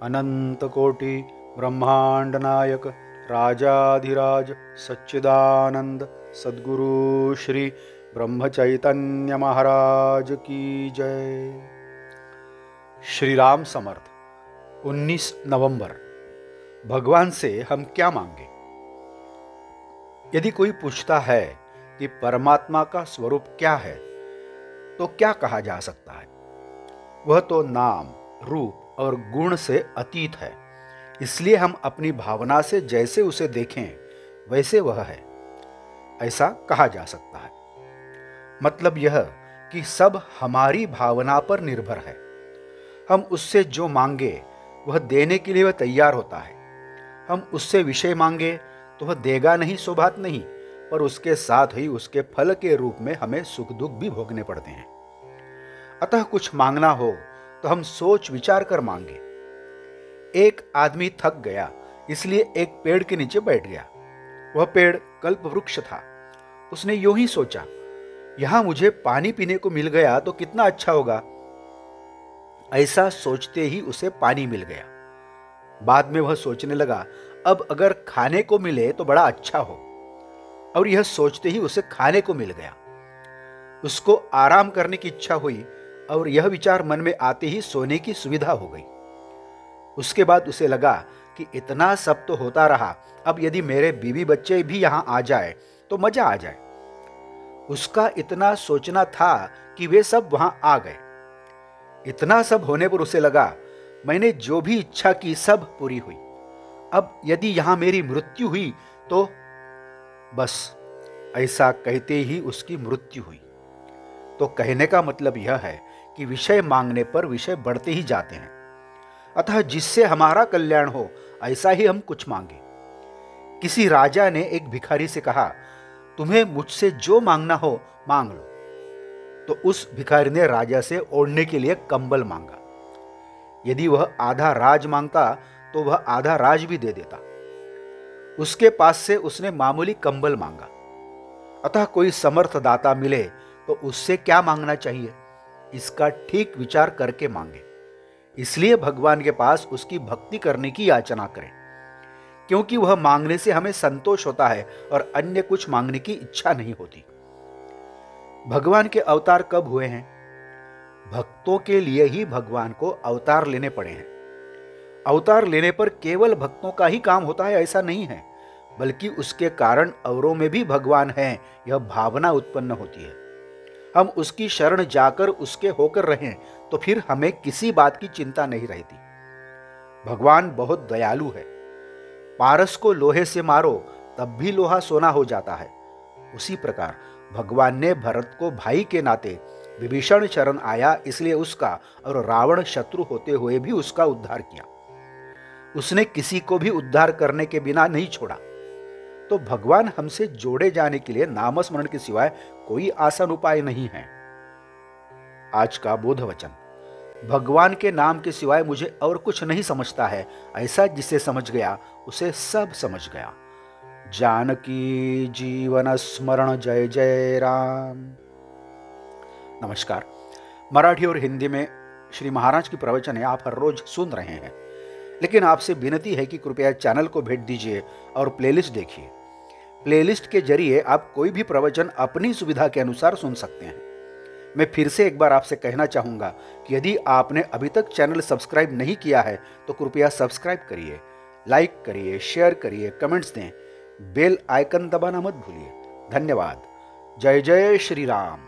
अनंत कोटि ब्रह्मांड नायक राजाधिराज सच्चिदानंद सद्गुरु श्री ब्रह्म चैतन्य महाराज की जय। श्री राम समर्थ। 19 नवंबर। भगवान से हम क्या मांगे? यदि कोई पूछता है कि परमात्मा का स्वरूप क्या है तो क्या कहा जा सकता है? वह तो नाम, रूप और गुण से अतीत है, इसलिए हम अपनी भावना से जैसे उसे देखें वैसे वह है, ऐसा कहा जा सकता है। मतलब यह कि सब हमारी भावना पर निर्भर है। हम उससे जो मांगे वह देने के लिए वह तैयार होता है। हम उससे विषय मांगे तो वह देगा नहीं सो बात नहीं, पर उसके साथ ही उसके फल के रूप में हमें सुख दुख भी भोगने पड़ते हैं। अतः कुछ मांगना हो तो हम सोच विचार कर मांगे। एक आदमी थक गया, इसलिए एक पेड़ के नीचे बैठ गया। वह पेड़ कल्प वृक्ष था। उसने यूं ही सोचा, यहां मुझे पानी पीने को मिल गया तो कितना अच्छा होगा। ऐसा सोचते ही उसे पानी मिल गया। बाद में वह सोचने लगा, अब अगर खाने को मिले तो बड़ा अच्छा हो, और यह सोचते ही उसे खाने को मिल गया। उसको आराम करने की इच्छा हुई और यह विचार मन में आते ही सोने की सुविधा हो गई। उसके बाद उसे लगा कि इतना सब तो होता रहा, अब यदि मेरे बीवी बच्चे भी यहां आ जाए तो मजा आ जाए। उसका इतना सोचना था कि वे सब वहां आ गए। इतना सब होने पर उसे लगा, मैंने जो भी इच्छा की सब पूरी हुई। अब यदि यहां मेरी मृत्यु हुई तो बस। ऐसा कहते ही उसकी मृत्यु हुई। तो कहने का मतलब यह है कि विषय मांगने पर विषय बढ़ते ही जाते हैं। अतः जिससे हमारा कल्याण हो ऐसा ही हम कुछ मांगे। किसी राजा ने एक भिखारी से कहा, तुम्हें मुझसे जो मांगना हो मांग लो। तो उस भिखारी ने राजा से ओढ़ने के लिए कंबल मांगा। यदि वह आधा राज मांगता तो वह आधा राज भी दे देता। उसके पास से उसने मामूली कंबल मांगा। अतः कोई समर्थ दाता मिले तो उससे क्या मांगना चाहिए, इसका ठीक विचार करके मांगे। इसलिए भगवान के पास उसकी भक्ति करने की याचना करें, क्योंकि वह मांगने से हमें संतोष होता है और अन्य कुछ मांगने की इच्छा नहीं होती। भगवान के अवतार कब हुए हैं? भक्तों के लिए ही भगवान को अवतार लेने पड़े हैं। अवतार लेने पर केवल भक्तों का ही काम होता है ऐसा नहीं है, बल्कि उसके कारण औरों में भी भगवान हैं, यह भावना उत्पन्न होती है। हम उसकी शरण जाकर उसके होकर रहें तो फिर हमें किसी बात की चिंता नहीं रहती। भगवान बहुत दयालु है। पारस को लोहे से मारो तब भी लोहा सोना हो जाता है। उसी प्रकार भगवान ने भरत को भाई के नाते विभीषण शरण आया, इसलिए उसका और रावण शत्रु होते हुए भी उसका उद्धार किया। उसने किसी को भी उद्धार करने के बिना नहीं छोड़ा। तो भगवान हमसे जोड़े जाने के लिए नामस्मरण के सिवाय कोई आसान उपाय नहीं है। आज का बोध वचन, भगवान के नाम के सिवाय मुझे और कुछ नहीं समझता है, ऐसा जिसे समझ गया उसे सब समझ गया। जानकी जीवन स्मरण जय जय राम। नमस्कार। मराठी और हिंदी में श्री महाराज की प्रवचनें आप हर रोज सुन रहे हैं, लेकिन आपसे विनती है कि कृपया चैनल को भेंट दीजिए और प्लेलिस्ट देखिए। प्लेलिस्ट के जरिए आप कोई भी प्रवचन अपनी सुविधा के अनुसार सुन सकते हैं। मैं फिर से एक बार आपसे कहना चाहूँगा कि यदि आपने अभी तक चैनल सब्सक्राइब नहीं किया है तो कृपया सब्सक्राइब करिए, लाइक करिए, शेयर करिए, कमेंट्स दें, बेल आइकन दबाना मत भूलिए। धन्यवाद। जय जय श्री राम।